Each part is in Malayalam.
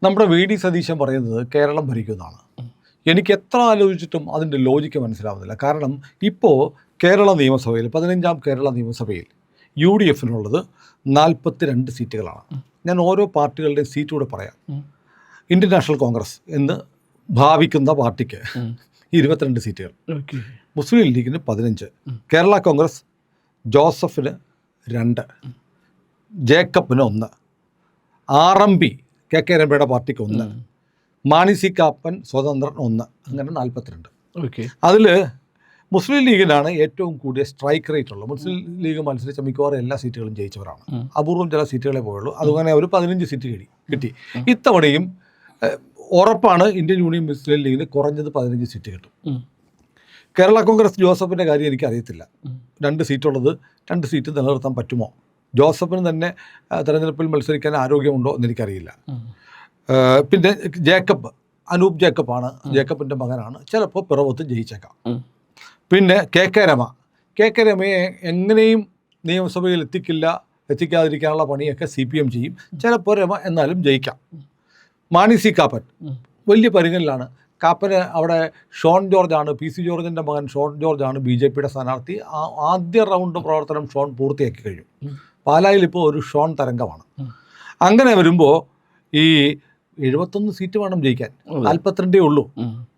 നമ്മുടെ വി ഡി സതീശൻ പറയുന്നത് കേരളം ഭരിക്കുന്നതാണ്. എനിക്ക് എത്ര ആലോചിച്ചിട്ടും അതിൻ്റെ ലോജിക്ക് മനസ്സിലാവുന്നില്ല. കാരണം ഇപ്പോൾ കേരള നിയമസഭയിൽ 15ാം കേരള നിയമസഭയിൽ യു ഡി എഫിനുള്ളത് 42 സീറ്റുകളാണ്. ഞാൻ ഓരോ പാർട്ടികളുടെയും സീറ്റ് കൂടെ പറയാം. ഇന്ത്യൻ നാഷണൽ കോൺഗ്രസ് എന്ന് ഭാവിക്കുന്ന പാർട്ടിക്ക് 22 സീറ്റുകൾ, മുസ്ലിം ലീഗിന് 15, കേരള കോൺഗ്രസ് ജോസഫിന് 2, ജേക്കബിന് 1, RMP കെ കെ രമയുടെ പാർട്ടിക്ക് 1, മാണി സി കാപ്പൻ സ്വതന്ത്രൻ 1, അങ്ങനെ 42. അതിൽ മുസ്ലിം ലീഗിനാണ് ഏറ്റവും കൂടിയ സ്ട്രൈക്ക് റേറ്റ് ഉള്ളത്. മുസ്ലിം ലീഗ് മത്സരിച്ച മിക്കവാറും എല്ലാ സീറ്റുകളും ജയിച്ചവരാണ്. അപൂർവം ചില സീറ്റുകളെ പോയുള്ളൂ. അതുപോലെ അവർ 15 സീറ്റ് കിട്ടി. ഇത്തവണയും ഉറപ്പാണ് ഇന്ത്യൻ യൂണിയൻ മുസ്ലിം ലീഗിന് കുറഞ്ഞത് 15 സീറ്റ് കിട്ടും. കേരള കോൺഗ്രസ് ജോസഫിൻ്റെ കാര്യം എനിക്കറിയത്തില്ല. 2 സീറ്റുള്ളത് 2 സീറ്റ് നിലനിർത്താൻ പറ്റുമോ? ജോസഫിന് തന്നെ തെരഞ്ഞെടുപ്പിൽ മത്സരിക്കാൻ ആരോഗ്യമുണ്ടോ എന്നെനിക്കറിയില്ല. പിന്നെ അനൂപ് ജേക്കബാണ്, ജേക്കബിൻ്റെ മകനാണ്, ചിലപ്പോൾ പിറവത്ത് ജയിച്ചേക്കാം. പിന്നെ കെ കെ രമയെ എങ്ങനെയും നിയമസഭയിൽ എത്തിക്കാതിരിക്കാനുള്ള പണിയൊക്കെ CPM ചെയ്യും. ചിലപ്പോൾ രമ എന്നാലും ജയിക്കാം. മാണി സി കാപ്പൻ വലിയ പരിഗണനയിലാണ്. കാപ്പന് അവിടെ ഷോൺ ജോർജാണ്, PC ജോർജിൻ്റെ മകൻ ഷോൺ ജോർജാണ് BJPയുടെ സ്ഥാനാർത്ഥി. ആദ്യ റൗണ്ട് പ്രവർത്തനം ഷോൺ പൂർത്തിയാക്കി കഴിഞ്ഞു. പാലായിൽ ഇപ്പോൾ ഒരു ഷോൺ തരംഗമാണ്. അങ്ങനെ വരുമ്പോൾ ഈ 71 സീറ്റ് വേണം ജയിക്കാൻ, 42 ഉള്ളൂ.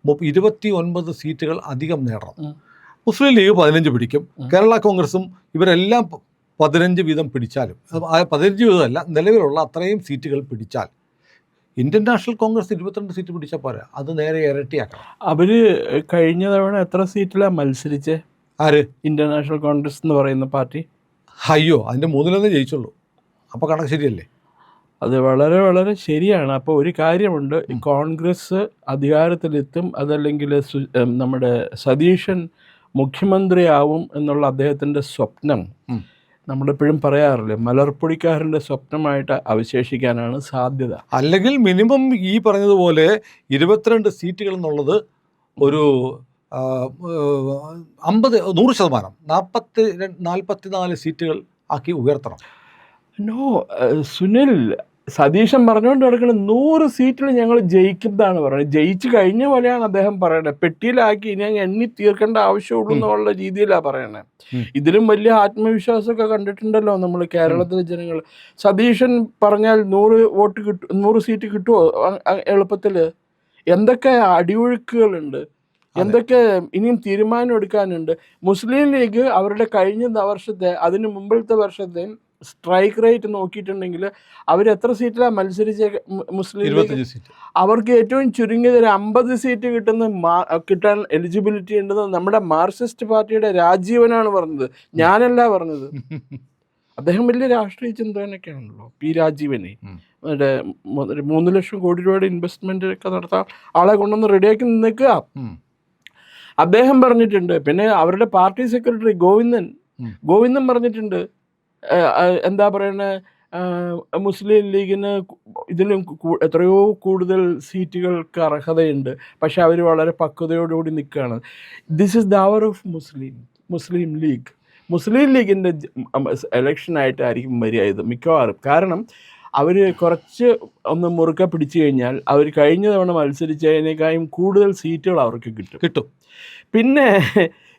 29 സീറ്റുകൾ അധികം നേടണം. മുസ്ലിം ലീഗ് 15 പിടിക്കും. കേരള കോൺഗ്രസും ഇവരെല്ലാം 15 വീതം പിടിച്ചാലും, 15 വീതമല്ല, നിലവിലുള്ള അത്രയും സീറ്റുകൾ പിടിച്ചാൽ ഇന്ത്യൻ നാഷണൽ കോൺഗ്രസ് 22 സീറ്റ് പിടിച്ചാൽ പോരാ, അത് നേരെ ഇരട്ടിയാക്കണം. അവർ കഴിഞ്ഞ തവണ എത്ര സീറ്റിലാണ് മത്സരിച്ചേ? ആര്? ഇന്ത്യൻ നാഷണൽ കോൺഗ്രസ് എന്ന് പറയുന്ന പാർട്ടി. അയ്യോ, അതിൻ്റെ 3 ജയിച്ചുള്ളൂ. അപ്പോൾ കണക്ക് ശരിയല്ലേ? അത് വളരെ വളരെ ശരിയാണ്. അപ്പോൾ ഒരു കാര്യമുണ്ട്, കോൺഗ്രസ് അധികാരത്തിലെത്തും, അതല്ലെങ്കിൽ നമ്മുടെ സതീശൻ മുഖ്യമന്ത്രിയാവും എന്നുള്ള അദ്ദേഹത്തിൻ്റെ സ്വപ്നം നമ്മളെപ്പോഴും പറയാറില്ലേ, മലർപ്പൊടിക്കാരൻ്റെ സ്വപ്നമായിട്ട് അവശേഷിക്കാനാണ് സാധ്യത. അല്ലെങ്കിൽ മിനിമം ഈ പറഞ്ഞതുപോലെ 22 സീറ്റുകൾ എന്നുള്ളത് ഒരു 100%, 44 സീറ്റുകൾ ആക്കി ഉയർത്തണം. സുനിൽ, സതീശൻ പറഞ്ഞുകൊണ്ട് കിടക്കുന്ന 100 സീറ്റിൽ ഞങ്ങൾ ജയിക്കുന്നതാണ് പറയുന്നത്. ജയിച്ചു കഴിഞ്ഞ പോലെയാണ് അദ്ദേഹം പറയണത്. പെട്ടിയിലാക്കി ഇനി അങ്ങ് എണ്ണി തീർക്കേണ്ട ആവശ്യമുള്ളൂ എന്നുള്ള രീതിയിലാണ് പറയണത്. ഇതിലും വലിയ ആത്മവിശ്വാസമൊക്കെ കണ്ടിട്ടുണ്ടല്ലോ നമ്മൾ കേരളത്തിലെ ജനങ്ങൾ. സതീശൻ പറഞ്ഞാൽ 100 സീറ്റ് കിട്ടുമോ എളുപ്പത്തിൽ? എന്തൊക്കെ അടിയൊഴുക്കുകളുണ്ട്, എന്തൊക്കെ ഇനിയും തീരുമാനം എടുക്കാനുണ്ട്. മുസ്ലിം ലീഗ് അവരുടെ കഴിഞ്ഞ വർഷത്തെ, അതിന് മുമ്പിലത്തെ വർഷത്തെ സ്ട്രൈക്ക് റേറ്റ് നോക്കിയിട്ടുണ്ടെങ്കിൽ അവർ എത്ര സീറ്റിലാണ് മത്സരിച്ച മുസ്ലിം ലീഗ്? അവർക്ക് ഏറ്റവും ചുരുങ്ങിയത് ഒരു 50 സീറ്റ് കിട്ടാൻ എലിജിബിലിറ്റി ഉണ്ടെന്ന് നമ്മുടെ മാർക്സിസ്റ്റ് പാർട്ടിയുടെ രാജീവനാണ് പറഞ്ഞത്, ഞാനല്ല പറഞ്ഞത്. അദ്ദേഹം വലിയ രാഷ്ട്രീയ ചിന്തകനൊക്കെയാണല്ലോ, P. രാജീവനെ. 3 ലക്ഷം കോടി രൂപയുടെ ഇൻവെസ്റ്റ്മെന്റ് ഒക്കെ നടത്താൻ ആളെ കൊണ്ടൊന്ന് റെഡിയാക്കി നിൽക്കുക. അദ്ദേഹം പറഞ്ഞിട്ടുണ്ട്. പിന്നെ അവരുടെ പാർട്ടി സെക്രട്ടറി ഗോവിന്ദൻ പറഞ്ഞിട്ടുണ്ട്, എന്താ പറയുന്നത്, മുസ്ലിം ലീഗിന് ഇതിലും എത്രയോ കൂടുതൽ സീറ്റുകൾക്ക് അർഹതയുണ്ട്, പക്ഷെ അവർ വളരെ പക്വതയോടുകൂടി നിൽക്കുകയാണ്. This is the hour of Muslim League. Muslim ലീഗിൻ്റെ ഇലക്ഷനായിട്ടായിരിക്കും വരിക ഇത് മിക്കവാറും. കാരണം അവർ കുറച്ച് ഒന്ന് മുറുക്കെ പിടിച്ചു കഴിഞ്ഞാൽ അവർ കഴിഞ്ഞ തവണ മത്സരിച്ചതിനേക്കാളും കൂടുതൽ സീറ്റുകൾ അവർക്ക് കിട്ടും. പിന്നെ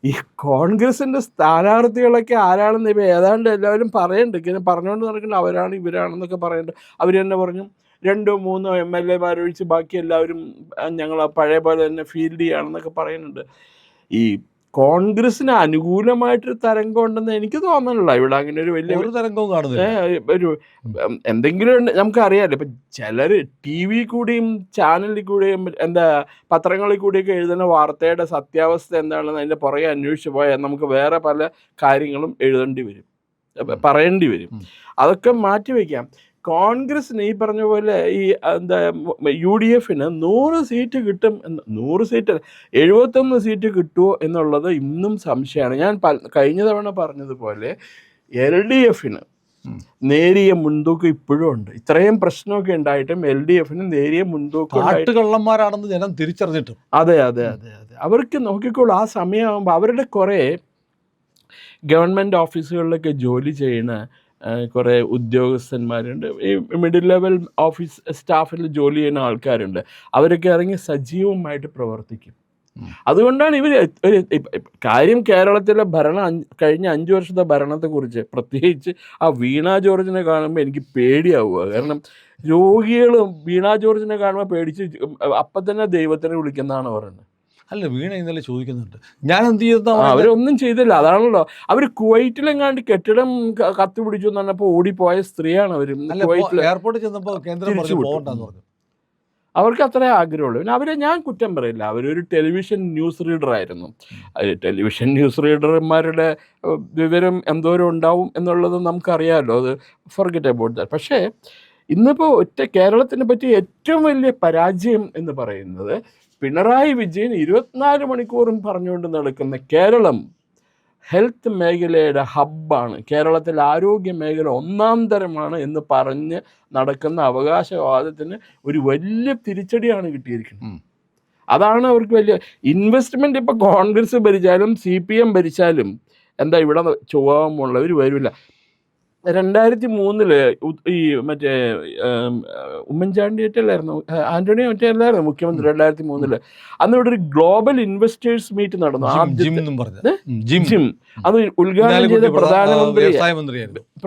ഈ കോൺഗ്രസിൻ്റെ സ്ഥാനാർത്ഥികളൊക്കെ ആരാണെന്ന് ഇപ്പോൾ ഏതാണ്ട് എല്ലാവരും പറയുന്നുണ്ട്. ഇങ്ങനെ പറഞ്ഞുകൊണ്ട് നടക്കുന്നത് അവരാണ് ഇവരാണെന്നൊക്കെ പറയുന്നുണ്ട്. അവർ തന്നെ പറഞ്ഞു 2-3 MLA ഒഴിച്ച് ബാക്കി എല്ലാവരും ഞങ്ങൾ പഴയ പോലെ തന്നെ ഫീൽഡ് ചെയ്യുകയാണെന്നൊക്കെ പറയുന്നുണ്ട്. ഈ കോൺഗ്രസിന് അനുകൂലമായിട്ടൊരു തരംഗം ഉണ്ടെന്ന് എനിക്ക് തോന്നുന്നില്ല. ഇവിടെ അങ്ങനെ ഒരു വലിയ തരംഗവും കാണുന്നില്ല. ഒരു എന്തെങ്കിലും നമുക്കറിയാമല്ലോ, ഇപ്പം ചിലർ TV കൂടിയും ചാനലിൽ കൂടിയും പത്രങ്ങളിൽ കൂടിയൊക്കെ എഴുതുന്ന വാർത്തയുടെ സത്യാവസ്ഥ എന്താണെന്ന് അതിൻ്റെ പുറകെ അന്വേഷിച്ച് പോയാൽ നമുക്ക് വേറെ പല കാര്യങ്ങളും പറയേണ്ടി വരും. അതൊക്കെ മാറ്റിവെക്കാം. കോൺഗ്രസിന് ഈ പറഞ്ഞ പോലെ ഈ UDFന് 100 സീറ്റ് കിട്ടും, 100 സീറ്റ് 71 സീറ്റ് കിട്ടുമോ എന്നുള്ളത് ഇന്നും സംശയമാണ്. ഞാൻ കഴിഞ്ഞ തവണ പറഞ്ഞതുപോലെ LDFന് നേരിയ മുൻതൂക്കം ഇപ്പോഴും ഉണ്ട്. ഇത്രയും പ്രശ്നമൊക്കെ ഉണ്ടായിട്ടും LDFന് നേരിയ മുൻതൂക്കം. കള്ളന്മാരാണെന്ന് ജനം തിരിച്ചറിഞ്ഞിട്ടും. അതെ. അവർക്ക് നോക്കിക്കോളൂ, ആ സമയമാകുമ്പോൾ അവരുടെ കുറേ ഗവൺമെൻറ് ഓഫീസുകളിലൊക്കെ ജോലി ചെയ്യുന്ന കുറേ ഉദ്യോഗസ്ഥന്മാരുണ്ട്, ഈ മിഡിൽ ലെവൽ ഓഫീസ് സ്റ്റാഫിൽ ജോലി ചെയ്യുന്ന ആൾക്കാരുണ്ട്. അവരൊക്കെ ഇറങ്ങി സജീവമായിട്ട് പ്രവർത്തിക്കും. അതുകൊണ്ടാണ് ഇവർ ഒരു കാര്യം കേരളത്തിലെ കഴിഞ്ഞ 5 വർഷത്തെ ഭരണത്തെക്കുറിച്ച് പ്രത്യേകിച്ച് ആ വീണ ജോർജിനെ കാണുമ്പോൾ എനിക്ക് പേടിയാവുക. കാരണം രോഗികളും വീണ ജോർജിനെ കാണുമ്പോൾ പേടിച്ച് അപ്പം തന്നെ ദൈവത്തിനെ വിളിക്കുന്നതാണ് പറയുന്നത്. അല്ല, വീണ ഇന്നലെ ചോദിക്കുന്നുണ്ട് ഞാൻ എന്ത് ചെയ്താ. അവരൊന്നും ചെയ്തില്ല. അതാണല്ലോ അവർ കുവൈറ്റിലെങ്ങാണ്ട് കെട്ടിടം കത്തി പിടിച്ചു എന്ന് പറഞ്ഞപ്പോൾ ഓടിപ്പോയ സ്ത്രീയാണ് അവർ. എയർപോർട്ടിൽ ചെന്നപ്പോൾ കേന്ദ്രം പോകണ്ടെന്ന് പറഞ്ഞു. അവർക്ക് അത്രേ ആഗ്രഹമുള്ളൂ. പിന്നെ അവരെ ഞാൻ കുറ്റം പറയില്ല. അവരൊരു ടെലിവിഷൻ ന്യൂസ് റീഡർ ആയിരുന്നു. ടെലിവിഷൻ ന്യൂസ് റീഡർമാരുടെ വിവരം എന്തോരം ഉണ്ടാവും എന്നുള്ളത് നമുക്കറിയാമല്ലോ. അത് ഫർഗെറ്റ് അബൌട്ട് ദാറ്റ്. പക്ഷേ ഇന്നിപ്പോൾ കേരളത്തിനെ പറ്റി ഏറ്റവും വലിയ പരാജയം എന്ന് പറയുന്നത് പിണറായി വിജയൻ 24 മണിക്കൂറും പറഞ്ഞുകൊണ്ട് നടക്കുന്ന കേരളം ഹെൽത്ത് മേഖലയുടെ ഹബ്ബാണ്, കേരളത്തിലെ ആരോഗ്യ മേഖല 1-ാം തരമാണ് എന്ന് പറഞ്ഞ് നടക്കുന്ന അവകാശവാദത്തിന് ഒരു വലിയ തിരിച്ചടിയാണ് കിട്ടിയിരിക്കുന്നത്. അതാണ് അവർക്ക് വലിയ ഇൻവെസ്റ്റ്മെൻറ്റ്. ഇപ്പോൾ കോൺഗ്രസ് ഭരിച്ചാലും CPM ഭരിച്ചാലും എന്താ ഇവിടെ ചൊവ്വാമുള്ളവർ വരില്ല. 2003 ഈ മറ്റേ ഉമ്മൻചാണ്ടിയായിട്ടല്ലായിരുന്നു, ആന്റണി മറ്റേ അല്ലായിരുന്നു മുഖ്യമന്ത്രി 2003. അന്ന് ഇവിടെ ഒരു ഗ്ലോബൽ ഇൻവെസ്റ്റേഴ്സ് മീറ്റ് നടന്നു. ജിം അത് ഉദ്ഘാടനം ചെയ്ത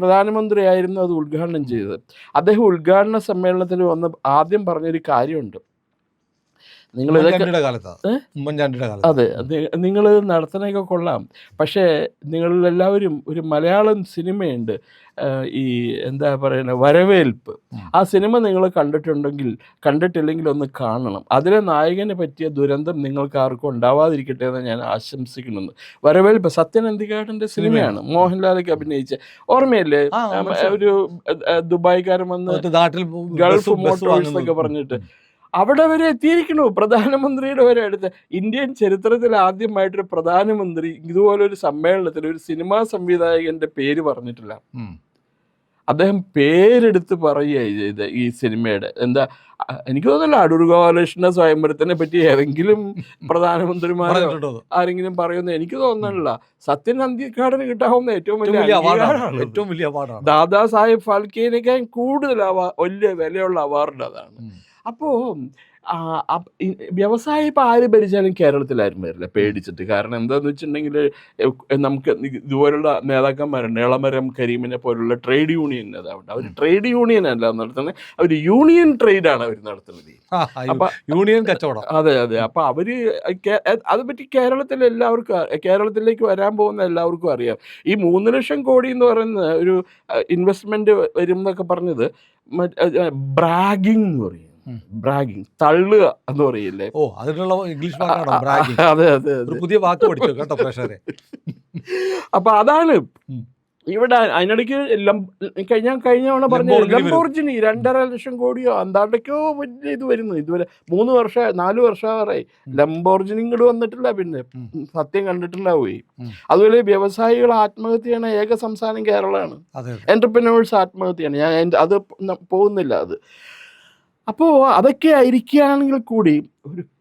പ്രധാനമന്ത്രിയായിരുന്നു അത് ഉദ്ഘാടനം ചെയ്തത്. അദ്ദേഹം ഉദ്ഘാടന സമ്മേളനത്തിൽ വന്ന് ആദ്യം പറഞ്ഞൊരു കാര്യമുണ്ട്. നിങ്ങൾ അതെ, നിങ്ങൾ നടത്തണൊക്കെ കൊള്ളാം, പക്ഷേ നിങ്ങളെല്ലാവരും ഒരു മലയാളം സിനിമയുണ്ട്, ഈ എന്താ പറയുക, വരവേൽപ്പ്. ആ സിനിമ നിങ്ങൾ കണ്ടിട്ടില്ലെങ്കിൽ ഒന്ന് കാണണം. അതിലെ നായകനെ പറ്റിയ ദുരന്തം നിങ്ങൾക്ക് ആർക്കും ഉണ്ടാവാതിരിക്കട്ടെ എന്ന് ഞാൻ ആശംസിക്കുന്നു. വരവേൽപ്പ് സത്യൻ അന്തിക്കാടിൻ്റെ സിനിമയാണ്, മോഹൻലാലൊക്കെ അഭിനയിച്ച. ഓർമ്മയില്ലേ? ഒരു ദുബായ്ക്കാരൻ വന്ന് ഗൾഫ് മോട്ടോഴ്സ് എന്നൊക്കെ പറഞ്ഞിട്ട് അവിടെ വരെ എത്തിയിരിക്കണു. പ്രധാനമന്ത്രിയുടെ വരെ അടുത്ത് ഇന്ത്യൻ ചരിത്രത്തിൽ ആദ്യമായിട്ടൊരു പ്രധാനമന്ത്രി ഇതുപോലൊരു സമ്മേളനത്തിൽ ഒരു സിനിമാ സംവിധായകന്റെ പേര് പറഞ്ഞിട്ടില്ല. അദ്ദേഹം പേരെടുത്ത് പറയുകയായി ചെയ്ത് ഈ സിനിമയുടെ. എന്താ, എനിക്ക് തോന്നുന്നില്ല അടൂർ ഗോപാലകൃഷ്ണ സ്വയംവരത്തിനെ പറ്റി ഏതെങ്കിലും പ്രധാനമന്ത്രിമാരോ ആരെങ്കിലും പറയുമെന്ന് എനിക്ക് തോന്നുന്നില്ല. സത്യൻ അന്തിക്കാടിന് കിട്ടാവുന്ന ഏറ്റവും വലിയ അവാർഡാണ്. ദാദാ സാഹിബ് ഫാൽക്കെയിനേക്കാൾ കൂടുതൽ വലിയ വിലയുള്ള അവാർഡ് അതാണ്. അപ്പോൾ വ്യവസായം ഇപ്പോൾ ആര് ഭരിച്ചാലും കേരളത്തിലാരും വരില്ല പേടിച്ചിട്ട്. കാരണം എന്താണെന്ന് വെച്ചിട്ടുണ്ടെങ്കിൽ നമുക്ക് ഇതുപോലുള്ള നേതാക്കന്മാരുണ്ട്, എളമരം കരീമിനെ പോലുള്ള ട്രേഡ് യൂണിയൻ നേതാവുണ്ട്. അവർ ട്രേഡ് യൂണിയൻ അല്ല നടത്തുന്നത്, അവർ യൂണിയൻ ട്രേഡാണ് അവർ നടത്തുന്നത്. അപ്പം യൂണിയൻ കച്ചവടം. അതെ. അപ്പം അവർ അതുപറ്റി കേരളത്തിലേക്ക് വരാൻ പോകുന്ന എല്ലാവർക്കും അറിയാം. ഈ 3 ലക്ഷം കോടി എന്ന് പറയുന്ന ഒരു ഇൻവെസ്റ്റ്മെൻറ്റ് വരും എന്നൊക്കെ പറഞ്ഞത് ബ്രാഗിങ് എന്ന് പറയും. ബ്രാഗിങ്, തള്ളുക എന്ന് പറയില്ലേ? അതിനുള്ള ഇംഗ്ലീഷ് വാക്കാണോ ബ്രാഗിങ്? അതെ, പുതിയ വാക്ക് പഠിച്ചു കേട്ടോ പ്രേക്ഷകരെ. അപ്പൊ അതാണ് ഇവിടെ അതിനിടയ്ക്ക് കഴിഞ്ഞ തവണ പറഞ്ഞ ലംബോർജിനി 2.5 ലക്ഷം കോടിയോ എന്താണ്ടൊക്കെയോ വലിയ ഇത് വരുന്നു. ഇതുവരെ 4 വർഷമായി ലംബോർജിനി ഇങ്ങോട്ട് വന്നിട്ടില്ല. പിന്നെ സത്യം കണ്ടിട്ടുണ്ടാവുകയും. അതുപോലെ വ്യവസായികൾ ആത്മഹത്യ ചെയ്യണ ഏക സംസ്ഥാനം കേരളമാണ്. എന്റർപ്രനേഴ്സ് ആത്മഹത്യയാണ്. ഞാൻ അത് പോകുന്നില്ല. അത് അപ്പോൾ അതൊക്കെ ആയിരിക്കുകയാണെങ്കിൽ കൂടി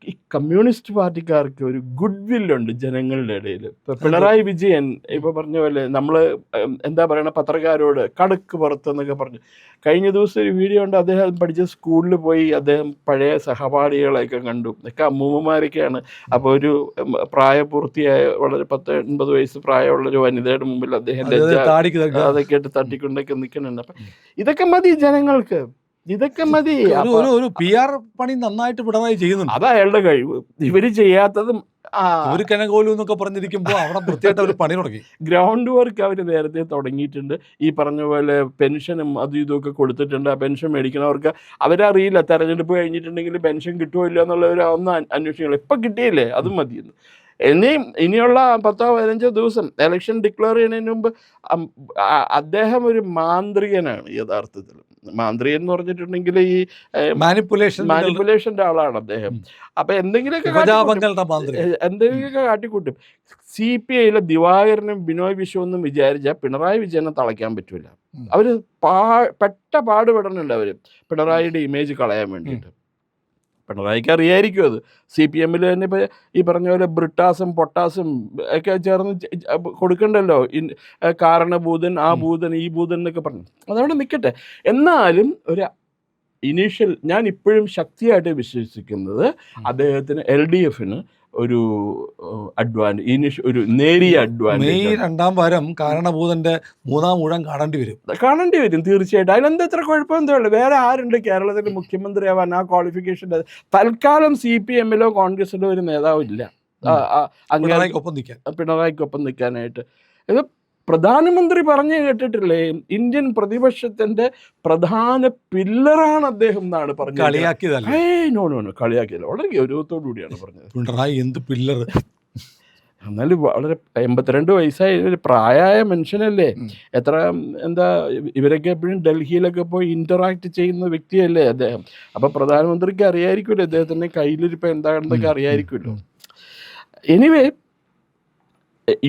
ഈ കമ്മ്യൂണിസ്റ്റ് പാർട്ടിക്കാർക്ക് ഒരു ഗുഡ് വില്ലുണ്ട് ജനങ്ങളുടെ ഇടയിൽ. ഇപ്പോൾ പിണറായി വിജയൻ ഇപ്പോൾ പറഞ്ഞ പോലെ നമ്മൾ എന്താ പറയണ പത്രക്കാരോട് കടക്ക് പുറത്തെന്നൊക്കെ പറഞ്ഞു. കഴിഞ്ഞ ദിവസം ഒരു വീഡിയോ ഉണ്ട്, അദ്ദേഹം പഠിച്ച സ്കൂളിൽ പോയി അദ്ദേഹം പഴയ സഹപാഠികളെയൊക്കെ കണ്ടു. ഒക്കെ അമ്മൂമ്മമാരൊക്കെയാണ്. അപ്പോൾ ഒരു പ്രായപൂർത്തിയായ വളരെ 10-80 വയസ്സ് പ്രായമുള്ളൊരു വനിതയുടെ മുമ്പിൽ അദ്ദേഹം അതൊക്കെ ആയിട്ട് തട്ടിക്കൊണ്ടൊക്കെ നിൽക്കുന്നുണ്ട്. അപ്പം ഇതൊക്കെ മതി ജനങ്ങൾക്ക്, ഇതൊക്കെ മതി. ഒരു PR പണി നന്നായിട്ട് പിണറായി ചെയ്യുന്നുണ്ട്. അത് അയാളുടെ കഴിവ്. ഇവര് ചെയ്യാത്തതും ഒരു കനകോലു എന്നൊക്കെ പറഞ്ഞിരിക്കുമ്പോൾ അവിടെ പ്രത്യേകമായിട്ട് അവർ പണി തുടങ്ങി. ഗ്രൗണ്ട് വർക്ക് അവർ നേരത്തെ തുടങ്ങിയിട്ടുണ്ട്. ഈ പറഞ്ഞ പോലെ പെൻഷനും അതും ഇതൊക്കെ കൊടുത്തിട്ടുണ്ട്. ആ പെൻഷൻ മേടിക്കണവർക്ക് അവരറിയില്ല തെരഞ്ഞെടുപ്പ് കഴിഞ്ഞിട്ടുണ്ടെങ്കിൽ പെൻഷൻ കിട്ടുമോ ഇല്ല എന്നുള്ളവർ ഒന്നും അന്വേഷിക്കണം. ഇപ്പം കിട്ടിയില്ലേ അതും മതിയെന്ന്. ഇനിയുള്ള 10-15 ദിവസം ഇലക്ഷൻ ഡിക്ലെയർ ചെയ്യുന്നതിന് മുമ്പ് അദ്ദേഹം ഒരു മാന്ത്രികനാണ് യഥാർത്ഥത്തിൽ. മാന്ത്രികൻ എന്ന് പറഞ്ഞിട്ടുണ്ടെങ്കിൽ ഈ മാനിപ്പുലേഷൻ്റെ ആളാണ് അദ്ദേഹം. അപ്പൊ എന്തെങ്കിലുമൊക്കെ കാട്ടിക്കൂട്ടും. CPIയിലെ ദിവാകരനും ബിനോയ് വിശ്വമെന്നും വിചാരിച്ചാൽ പിണറായി വിജയനെ തളയ്ക്കാൻ പറ്റൂല. അവര് പാടുപെടുന്നുണ്ട് അവര് പിണറായിയുടെ ഇമേജ് കളയാൻ വേണ്ടിയിട്ട്. പിണറായിക്ക് അറിയായിരിക്കും അത്. CPM തന്നെ ഇപ്പോൾ ഈ പറഞ്ഞ പോലെ ബ്രിട്ടാസും പൊട്ടാസും ഒക്കെ ചേർന്ന് കൊടുക്കണ്ടല്ലോ, കാരണഭൂതൻ, ആ ഭൂതൻ, ഈ ഭൂതൻ എന്നൊക്കെ പറഞ്ഞു. അതവിടെ നിൽക്കട്ടെ. എന്നാലും ഒരു ഇനീഷ്യൽ, ഞാൻ ഇപ്പോഴും ശക്തിയായിട്ട് വിശ്വസിക്കുന്നത് അദ്ദേഹത്തിന് LDFന് ഒരു ഒരു നേരിയ മെയ് അഡ്വാൻറ്റേജ് 2-ാം വാരം കാരണഭൂതന്റെ 3-ാം ഊഴം കാണേണ്ടി വരും തീർച്ചയായിട്ടും. അതിനെന്താ ഇത്ര കുഴപ്പം എന്താ ഉള്ളത്? വേറെ ആരുണ്ട് കേരളത്തിൽ മുഖ്യമന്ത്രിയാവാൻ ആ ക്വാളിഫിക്കേഷൻ? തൽക്കാലം CPM-ലോ കോൺഗ്രസിലോ ഒരു നേതാവില്ല പിണറായിക്കൊപ്പം നിൽക്കാനായിട്ട്. ഇത് പ്രധാനമന്ത്രി പറഞ്ഞു കേട്ടിട്ടില്ലേ, ഇന്ത്യൻ പ്രതിപക്ഷത്തിന്റെ പ്രധാന പില്ലറാണ് അദ്ദേഹം എന്നാണ് പറഞ്ഞത്. കളിയാക്കിയതല്ലേ? നോ കളിയാക്കിയല്ല, വളരെ ഗൗരവത്തോടു കൂടിയാണ് പറഞ്ഞത്. പിണറായി എന്ത് പില്ലർ! എന്നാലും വളരെ 82 വയസ്സായ ഒരു പ്രായമായ മനുഷ്യനല്ലേ. എന്താ ഇവരൊക്കെ എപ്പോഴും ഡൽഹിയിലൊക്കെ പോയി ഇന്ററാക്ട് ചെയ്യുന്ന വ്യക്തിയല്ലേ അദ്ദേഹം. അപ്പൊ പ്രധാനമന്ത്രിക്ക് അറിയായിരിക്കുമല്ലോ അദ്ദേഹത്തിന്റെ കയ്യിലിരിപ്പം എന്താണെന്നൊക്കെ അറിയായിരിക്കുമല്ലോ. എനിവേ,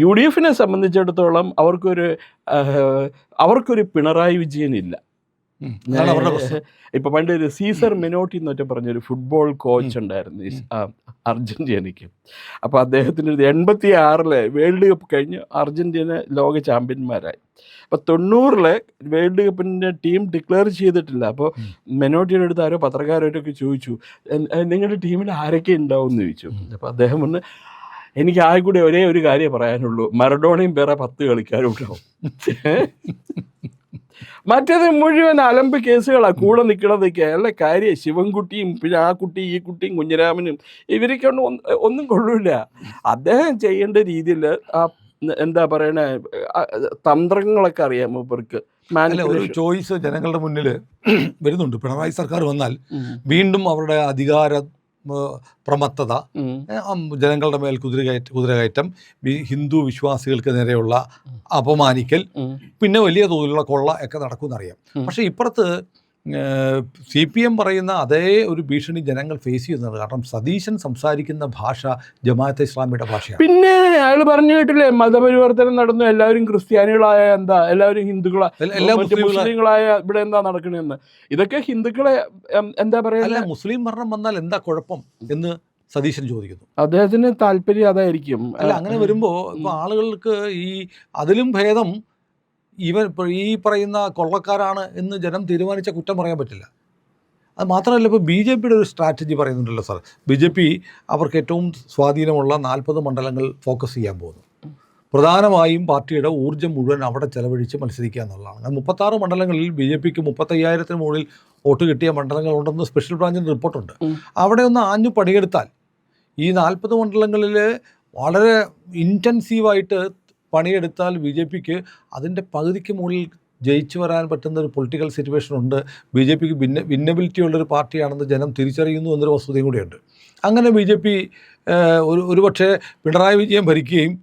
UDFനെ സംബന്ധിച്ചിടത്തോളം അവർക്കൊരു പിണറായി വിജയൻ ഇല്ല. ഇപ്പൊ പണ്ട് ഒരു സീസർ മെനോട്ടി എന്നൊക്കെ പറഞ്ഞൊരു ഫുട്ബോൾ കോച്ച് ഉണ്ടായിരുന്നു അർജന്റീനയ്ക്ക്. അപ്പോൾ അദ്ദേഹത്തിന് 86-ലെ വേൾഡ് കപ്പ് കഴിഞ്ഞ് അർജന്റീന ലോക ചാമ്പ്യന്മാരായി. അപ്പോൾ 90-ലെ വേൾഡ് കപ്പിൻ്റെ ടീം ഡിക്ലെയർ ചെയ്തിട്ടില്ല. അപ്പോൾ മെനോട്ടിയുടെ അടുത്ത് ആരോ പത്രക്കാരോട്ടൊക്കെ ചോദിച്ചു, നിങ്ങളുടെ ടീമിൽ ആരൊക്കെ ഉണ്ടാവും എന്ന് ചോദിച്ചു. അപ്പോൾ അദ്ദേഹം വന്ന്, എനിക്ക് ആകെ കൂടി ഒരേ ഒരു കാര്യം പറയാനുള്ളൂ, മറഡോണയും വേറെ 10 കളിക്കാരും ഉണ്ടാവും. മറ്റേത് മുഴുവൻ അലമ്പ് കേസുകളാണ് കൂടെ നിൽക്കണതൊക്കെ. അല്ല കാര്യം, ശിവൻകുട്ടിയും പിന്നെ ആ കുട്ടി ഈ കുട്ടിയും കുഞ്ഞിരാമനും ഇവരൊക്കെ ഒന്നും കൊള്ളൂല. അദ്ദേഹം ചെയ്യേണ്ട രീതിയിൽ ആ എന്താ പറയണ തന്ത്രങ്ങളൊക്കെ അറിയാം മൂപ്പർക്ക്. ഒരു ചോയ്സ് ജനങ്ങളുടെ മുന്നിൽ വരുന്നുണ്ട്. പിണറായി സർക്കാർ വന്നാൽ വീണ്ടും അവരുടെ അധികാര പ്രമത്തത, ജനങ്ങളുടെ മേൽ കുതിരകയറ്റം, ഹിന്ദു വിശ്വാസികൾക്ക് നേരെയുള്ള അപമാനിക്കൽ, പിന്നെ വലിയ തോതിലുള്ള കൊള്ള ഒക്കെ നടക്കുമെന്നറിയാം. പക്ഷേ ഇപ്പുറത്ത് CPM പറയുന്ന അതേ ഒരു ഭീഷണി ജനങ്ങൾ ഫേസ് ചെയ്യുന്നുണ്ട്. കാരണം സതീശൻ സംസാരിക്കുന്ന ഭാഷ ജമാഅത്തെ ഇസ്ലാമിയുടെ ഭാഷയാണ്. പിന്നെ അയാൾ പറഞ്ഞു കേട്ടില്ലേ, മതപരിവർത്തനം നടന്നു, എല്ലാവരും ക്രിസ്ത്യാനികളായ എല്ലാവരും മുസ്ലിങ്ങളായ ഇവിടെ എന്താ നടക്കണെന്ന്. ഇതൊക്കെ ഹിന്ദുക്കളെ എന്താ പറയുക, മുസ്ലിം ഭരണം വന്നാൽ എന്താ കുഴപ്പം എന്ന് സതീശൻ ചോദിക്കുന്നു. അദ്ദേഹത്തിന് താല്പര്യം അതായിരിക്കും. അല്ല, അങ്ങനെ വരുമ്പോൾ ഇപ്പോൾ ആളുകൾക്ക് അതിലും ഭേദം ഇപ്പോൾ ഈ പറയുന്ന കൊള്ളക്കാരാണ് എന്ന് ജനം തീരുമാനിച്ച കുറ്റം പറയാൻ പറ്റില്ല. അത് മാത്രമല്ല, ഇപ്പോൾ BJPയുടെ ഒരു സ്ട്രാറ്റജി പറയുന്നുണ്ടല്ലോ സാർ. BJP അവർക്ക് ഏറ്റവും സ്വാധീനമുള്ള 40 മണ്ഡലങ്ങൾ ഫോക്കസ് ചെയ്യാൻ പോകുന്നു. പ്രധാനമായും പാർട്ടിയുടെ ഊർജ്ജം മുഴുവൻ അവിടെ ചെലവഴിച്ച് മത്സരിക്കുക എന്നുള്ളതാണ്. 36 മണ്ഡലങ്ങളിൽ BJPക്ക് 35,000-ന് മുകളിൽ വോട്ട് കിട്ടിയ മണ്ഡലങ്ങളുണ്ടെന്ന് സ്പെഷ്യൽ ബ്രാഞ്ചിന് റിപ്പോർട്ടുണ്ട്. അവിടെ ഒന്ന് ആഞ്ഞു പണിയെടുത്താൽ ഈ 40 മണ്ഡലങ്ങളിൽ വളരെ ഇൻറ്റൻസീവായിട്ട് പണിയെടുത്താൽ BJPക്ക് അതിൻ്റെ പകുതിക്ക് മുകളിൽ ജയിച്ചു വരാൻ പറ്റുന്ന ഒരു പൊളിറ്റിക്കൽ സിറ്റുവേഷൻ ഉണ്ട്. BJPക്ക് വിന്നബിലിറ്റി ഉള്ളൊരു പാർട്ടിയാണെന്ന് ജനം തിരിച്ചറിയുന്നു എന്നൊരു വസ്തുതയും കൂടിയുണ്ട്. അങ്ങനെ BJP ഒരുപക്ഷെ പിണറായി വിജയൻ ഭരിക്കുകയും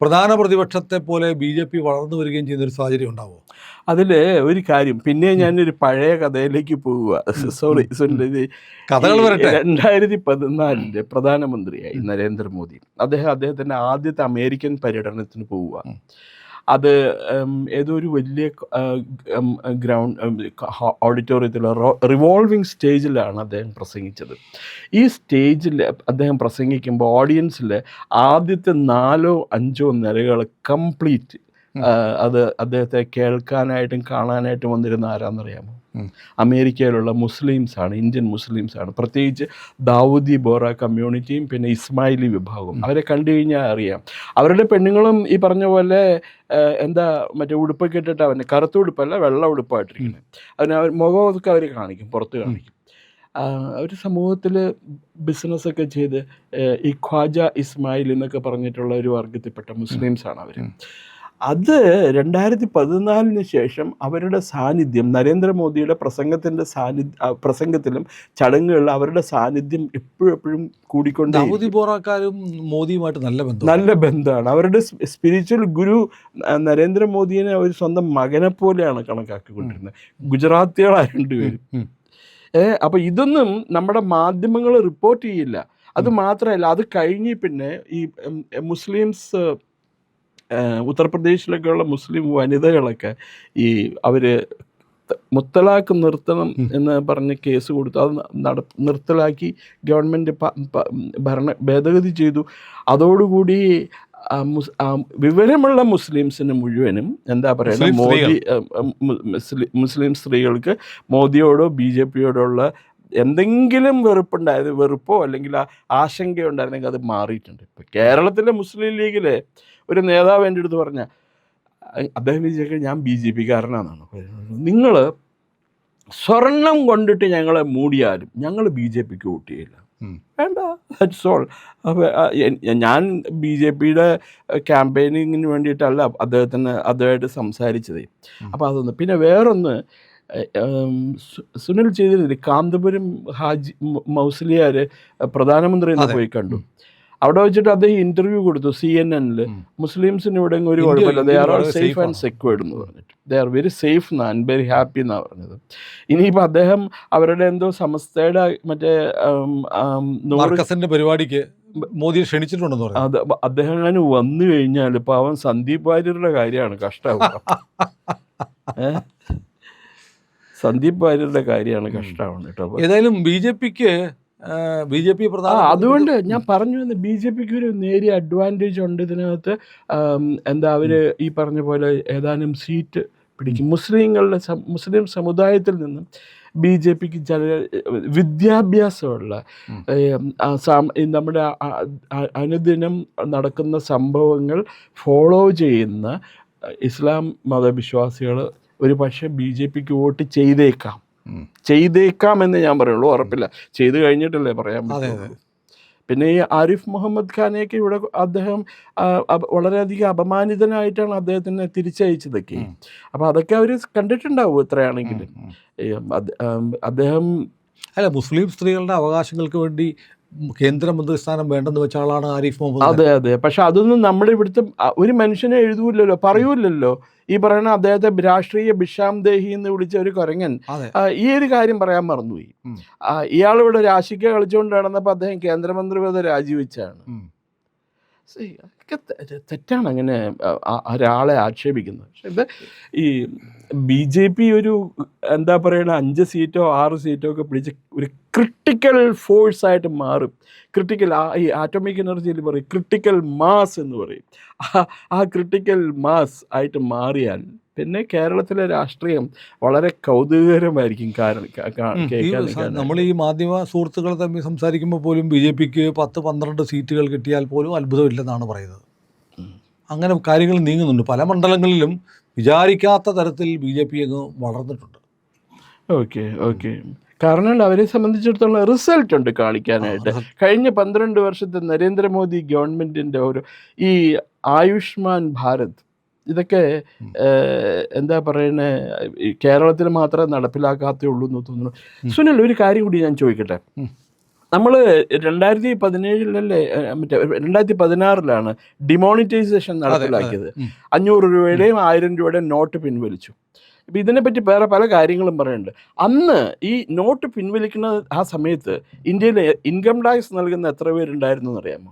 പ്രധാന പ്രതിപക്ഷത്തെ പോലെ BJP വളർന്നു വരികയും ചെയ്യുന്നൊരു സാഹചര്യം ഉണ്ടാവുമോ? അതിൽ ഒരു കാര്യം, പിന്നെ ഞാനൊരു പഴയ കഥയിലേക്ക് പോവുക. സോറി, കഥകൾ വരട്ടെ. 2014 പ്രധാനമന്ത്രിയായി നരേന്ദ്രമോദി. അദ്ദേഹത്തിൻ്റെ ആദ്യത്തെ അമേരിക്കൻ പര്യടനത്തിന് പോവുക. അത് ഏതോ ഒരു വലിയ ഓഡിറ്റോറിയത്തിൽ റിവോൾവിങ് സ്റ്റേജിലാണ് അദ്ദേഹം പ്രസംഗിച്ചത്. ഈ സ്റ്റേജിൽ അദ്ദേഹം പ്രസംഗിക്കുമ്പോൾ ഓഡിയൻസിൽ ആദ്യത്തെ 4-5 നിരകൾ കംപ്ലീറ്റ് അദ്ദേഹത്തെ കേൾക്കാനായിട്ടും കാണാനായിട്ടും വന്നിരുന്ന ആരാന്നറിയാമോ? അമേരിക്കയിലുള്ള മുസ്ലിംസാണ്, ഇന്ത്യൻ മുസ്ലിംസാണ്. പ്രത്യേകിച്ച് ദാവൂദി ബോറ കമ്മ്യൂണിറ്റിയും പിന്നെ ഇസ്മായിലി വിഭാഗവും. അവരെ കണ്ടു കഴിഞ്ഞാൽ അറിയാം. അവരുടെ പെണ്ണുങ്ങളും ഈ പറഞ്ഞ പോലെ മറ്റേ ഉടുപ്പൊക്കെ ഇട്ടിട്ട്, അവൻ്റെ കറുത്ത ഉടുപ്പല്ല, വെള്ള ഉടുപ്പായിട്ടിരിക്കുന്നത്. അവർ മുഖമൊക്കെ അവർ കാണിക്കും, പുറത്ത് കാണിക്കും. അവർ സമൂഹത്തിൽ ബിസിനസ്സൊക്കെ ചെയ്ത് ഈ ഖ്വാജ ഇസ്മായിൽ എന്നൊക്കെ പറഞ്ഞിട്ടുള്ള ഒരു വർഗത്തിൽപ്പെട്ട മുസ്ലിംസാണ് അവർ. അത് 2014 ശേഷം അവരുടെ സാന്നിധ്യം, നരേന്ദ്രമോദിയുടെ പ്രസംഗത്തിലും ചടങ്ങുകളിലും അവരുടെ സാന്നിധ്യം എപ്പോഴും കൂടിക്കൊണ്ട്. ദാവൂദി ബോറാക്കാരും മോദിയുമായിട്ട് നല്ല ബന്ധമാണ്. അവരുടെ സ്പിരിച്വൽ ഗുരു നരേന്ദ്രമോദിയെ ഒരു സ്വന്തം മകനെ പോലെയാണ് കണക്കാക്കിക്കൊണ്ടിരുന്നത്. ഗുജറാത്തികളായ 2 പേരും. അപ്പോൾ ഇതൊന്നും നമ്മുടെ മാധ്യമങ്ങൾ റിപ്പോർട്ട് ചെയ്യില്ല. അത് മാത്രമല്ല, അത് കഴിഞ്ഞ് പിന്നെ ഈ മുസ്ലിംസ്, ഉത്തർപ്രദേശിലൊക്കെയുള്ള മുസ്ലിം വനിതകളൊക്കെ അവർ മുത്തലാഖ് നിർത്തണം എന്ന് പറഞ്ഞ് കേസ് കൊടുത്തു. അത് നിർത്തലാക്കി ഗവൺമെൻറ് ഭേദഗതി ചെയ്തു. അതോടുകൂടി വിവരമുള്ള മുസ്ലിംസിന് മുഴുവനും എന്താ പറയുക, മുസ്ലിം സ്ത്രീകൾക്ക് മോദിയോടോ BJP-യോടോ ഉള്ള എന്തെങ്കിലും വെറുപ്പോ അല്ലെങ്കിൽ ആശങ്കയുണ്ടായിരുന്നെങ്കിൽ അത് മാറിയിട്ടുണ്ട്. ഇപ്പം കേരളത്തിലെ മുസ്ലിം ലീഗിലെ ഒരു നേതാവ് എൻ്റെ അടുത്ത് പറഞ്ഞ, അദ്ദേഹം വിചാരിക്കുക ഞാൻ BJP-കാരനാണെന്നാണ് പറയുന്നത്. നിങ്ങൾ സ്വർണം കൊണ്ടിട്ട് ഞങ്ങളെ മൂടിയാലും ഞങ്ങൾ BJP-ക്ക് വോട്ട് ചെയ്യില്ല. വേണ്ട, ദാറ്റ്സ് ഓൾ. ഞാൻ BJP-യുടെ ക്യാമ്പയിനിങ്ങിന് വേണ്ടിയിട്ടല്ല അദ്ദേഹമായിട്ട് സംസാരിച്ചത്. അപ്പോൾ അതൊന്ന്. പിന്നെ വേറൊന്ന്, സുനിൽ ചെയ്തിരുന്നില്ല, കാന്തപുരം ഹാജി മൗസ്ലിയാർ പ്രധാനമന്ത്രി എന്ന് പോയി കണ്ടു. അവിടെ വെച്ചിട്ട് അദ്ദേഹം ഇൻ്റർവ്യൂ കൊടുത്തു CNN-ൽ. മുസ്ലിംസിന് ഇവിടെ ഒരു കുഴപ്പമില്ല, they are all safe and secured എന്ന് പറഞ്ഞിട്ട്. They are very safe and very happy എന്നാണ് പറഞ്ഞത്. ഇനിയിപ്പോൾ അദ്ദേഹം അവരുടെ എന്തോ സംസ്ഥയുടെ മറ്റേ പരിപാടിക്ക് മോദിയെ ക്ഷണിച്ചിട്ടുണ്ടെന്ന് പറഞ്ഞു. അത് അദ്ദേഹം അങ്ങനെ വന്നു കഴിഞ്ഞാൽ ഇപ്പോൾ അവൻ സന്ദീപ് വാര്യരുടെ കാര്യമാണ് കഷ്ടമാവുക. സന്ദീപ് വാര്യരുടെ കാര്യമാണ് കഷ്ടമാവുന്നത് കേട്ടോ. ഏതായാലും BJP പ്രധാന, അതുകൊണ്ട് ഞാൻ പറഞ്ഞു വന്ന് BJP-ക്ക് ഒരു നേരിയ അഡ്വാൻറ്റേജ് ഉണ്ട് ഇതിനകത്ത്. എന്താ, അവർ ഈ പറഞ്ഞ പോലെ ഏതാനും സീറ്റ് പിടിക്കും. മുസ്ലിം സമുദായത്തിൽ നിന്നും BJP-ക്ക് ചില വിദ്യാഭ്യാസമുള്ള, നമ്മുടെ അനുദിനം നടക്കുന്ന സംഭവങ്ങൾ ഫോളോ ചെയ്യുന്ന ഇസ്ലാം മതവിശ്വാസികൾ ഒരു പക്ഷേ BJP-ക്ക് വോട്ട് ചെയ്തേക്കാം എന്ന് ഞാൻ പറയുള്ളൂ. ഉറപ്പില്ല, ചെയ്ത് കഴിഞ്ഞിട്ടല്ലേ പറയാൻ പറ്റുള്ളൂ. പിന്നെ ഈ ആരിഫ് മുഹമ്മദ് ഖാനെയൊക്കെ ഇവിടെ അദ്ദേഹം വളരെയധികം അപമാനിതനായിട്ടാണ് അദ്ദേഹത്തിനെ തിരിച്ചയച്ചതൊക്കെ. അപ്പോൾ അതൊക്കെ അവർ കണ്ടിട്ടുണ്ടാവും എത്രയാണെങ്കിലും. അദ്ദേഹം മുസ്ലിം സ്ത്രീകളുടെ അവകാശങ്ങൾക്ക് വേണ്ടി കേന്ദ്രമന്ത്രിസ്ഥാനം വേണ്ടെന്ന് വെച്ച ആളാണ് ആരിഫ് മുഹമ്മദ്. അതെ. പക്ഷെ അതൊന്നും നമ്മുടെ ഇവിടുത്തെ ഒരു മനുഷ്യനെ എഴുതൂല്ലല്ലോ, പറയൂല്ലല്ലോ. ഈ പറയുന്ന അദ്ദേഹത്തെ രാഷ്ട്രീയ ഭിഷാം ദേഹി എന്ന് വിളിച്ച ഒരു കുരങ്ങൻ ഈ ഒരു കാര്യം പറയാൻ മറന്നുപോയി. ഇയാളിവിടെ രാശിക്ക് കളിച്ചുകൊണ്ട് നടന്നപ്പോൾ അദ്ദേഹം കേന്ദ്രമന്ത്രി പദവി രാജിവെച്ചാണ്. തെറ്റാണ് അങ്ങനെ ഒരാളെ ആക്ഷേപിക്കുന്നത്. പക്ഷെ ഇത് ഈ BJP ഒരു എന്താ പറയുക 5 സീറ്റോ 6 സീറ്റോ ഒക്കെ പിടിച്ച് ഒരു ക്രിട്ടിക്കൽ ഫോഴ്സായിട്ട് മാറും. ഈ ആറ്റോമിക് എനർജിയിൽ പറയും ക്രിട്ടിക്കൽ മാസ് എന്ന് പറയും. ആ ക്രിട്ടിക്കൽ മാസ് ആയിട്ട് മാറിയാൽ പിന്നെ കേരളത്തിലെ രാഷ്ട്രീയം വളരെ കൗതുകകരമായിരിക്കും. നമ്മൾ ഈ മാധ്യമ സുഹൃത്തുക്കൾ തമ്മിൽ സംസാരിക്കുമ്പോൾ പോലും BJP-ക്ക് 10-12 സീറ്റുകൾ കിട്ടിയാൽ പോലും അത്ഭുതമില്ലെന്നാണ് പറയുന്നത്. അങ്ങനെ കാര്യങ്ങൾ നീങ്ങുന്നുണ്ട്. പല മണ്ഡലങ്ങളിലും വിചാരിക്കാത്ത തരത്തിൽ BJP അങ്ങ് വളർന്നിട്ടുണ്ട്. ഓക്കെ കാരണം അവരെ സംബന്ധിച്ചിടത്തോളം റിസൾട്ട് ഉണ്ട് കാണിക്കാനായിട്ട്. കഴിഞ്ഞ 12 വർഷത്തെ നരേന്ദ്രമോദി ഗവൺമെൻറ്റിൻ്റെ ഈ ആയുഷ്മാൻ ഭാരത് ഇതൊക്കെ എന്താ പറയുന്നത്, കേരളത്തിൽ മാത്രമേ നടപ്പിലാക്കാത്തേ ഉള്ളൂ എന്ന് തോന്നുന്നു. സുനിൽ, ഒരു കാര്യം കൂടി ഞാൻ ചോദിക്കട്ടെ. നമ്മൾ 2017-ലല്ലേ 2016-ലാണ് ഡിമോണിറ്റൈസേഷൻ നടപ്പിലാക്കിയത്. 500 രൂപയുടെയും 1000 രൂപയുടെയും നോട്ട് പിൻവലിച്ചു. ഇപ്പം ഇതിനെപ്പറ്റി വേറെ പല കാര്യങ്ങളും പറയുന്നുണ്ട്. അന്ന് ഈ നോട്ട് പിൻവലിക്കുന്ന ആ സമയത്ത് ഇന്ത്യയിൽ ഇൻകം ടാക്സ് നൽകുന്ന എത്ര പേരുണ്ടായിരുന്നു എന്നറിയാമോ?